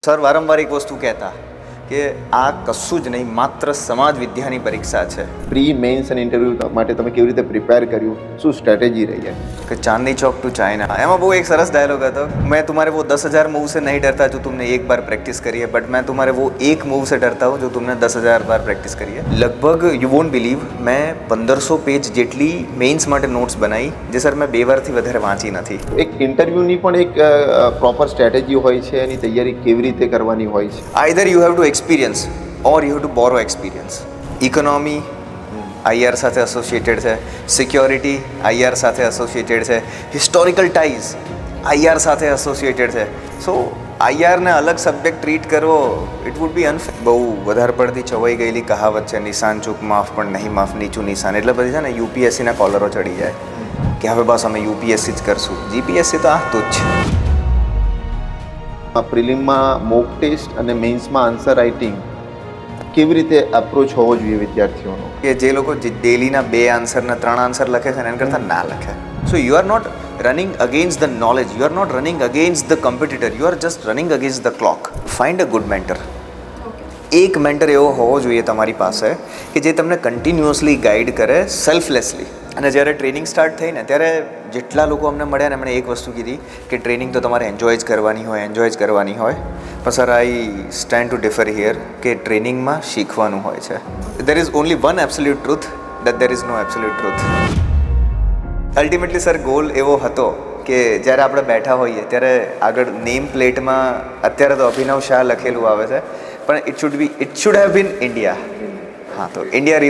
Sir વારંવાર એક વસ્તુ કહેતા કે આ કશું જ નહીં, માત્ર સમાજ વિદ્યાની પરીક્ષા છે. પ્રી મેન્સ અને ઇન્ટરવ્યૂ માટે તમે કેવી રીતે પ્રિપેર કર્યું, શું સ્ટ્રેટેજી રહી है? કે ચાંદની ચોક ટુ ચાઇના, એમાં બહુ એક સરસ डायलॉग હતો, मैं तुम्हारे वो 10,000 मूव से नहीं डरता जो तुमने एक बार प्रैक्टिस करी है, बट मैं तुम्हारे वो एक मूव से डरता हूँ जो तुमने 10,000 बार प्रैक्टिस करी है. લગભગ યુ વોન્ટ બિલીવ મેં 1500 પેજ જેટલી મેઇન્સ માટે નોટ્સ બનાવી, જે સર મેં 2 વારથી વધારે વાંચી નથી. એક ઇન્ટરવ્યૂની પણ એક પ્રોપર સ્ટ્રેટેજી હોય છે, એની તૈયારી કેવી રીતે કરવાની હોય છે? Either you have to experience or you have to borrow experience. Economy IR સાથે એસોસિએટેડ છે, સિક્યોરિટી આઈઆર સાથે એસોસિએટેડ છે, હિસ્ટોરિકલ ટાઈઝ આઈઆર સાથે એસોસિએટેડ છે. સો આઈઆરને અલગ સબ્જેક્ટ ટ્રીટ કરવો ઇટ વુડ બી અનફેર. બહુ વધારે પડતી ચવાઈ ગયેલી કહાવત છે, નિશાન ચૂક માફ પણ નહીં માફ, નીચું નિશાન. એટલે પછી છે ને યુપીએસસીના કોલરો ચડી જાય કે હવે બસ અમે યુપીએસસી જ કરશું, જીપીએસસી તો આ તો જ છે. પ્રિલિમમાં મોક ટેસ્ટ અને મેન્સમાં આન્સર રાઇટિંગ કેવી રીતે અપ્રોચ હોવો જોઈએ વિદ્યાર્થીઓનો? કે જે લોકો ડેલીના 2 આન્સર ને 3 આન્સર લખે છે ને એના કરતાં ના લખે. So you are not running against the knowledge, you are not running against the competitor, you are just running against the clock. Find a good mentor. એક મેન્ટર એવો હોવો જોઈએ તમારી પાસે કે જે તમને કન્ટિન્યુઅસલી ગાઈડ કરે સેલ્ફલેસલી. અને જ્યારે ટ્રેનિંગ સ્ટાર્ટ થઈ ને ત્યારે જેટલા લોકો અમને મળ્યા ને એમણે એક વસ્તુ કીધી કે ટ્રેનિંગ તો તમારે એન્જોય જ કરવાની હોય, એન્જોય જ કરવાની હોય. પણ sir I stand to differ here કે ટ્રેનિંગમાં શીખવાનું હોય છે. There is only one absolute truth, that there is no absolute truth. Ultimately sir goal એવો હતો કે જ્યારે આપણે બેઠા હોઈએ ત્યારે આગળ નેમ પ્લેટમાં અત્યારે તો અભિનવ શાહ લખેલું આવે છે, પણ it should have been India. હા, તો ઇન્ડિયા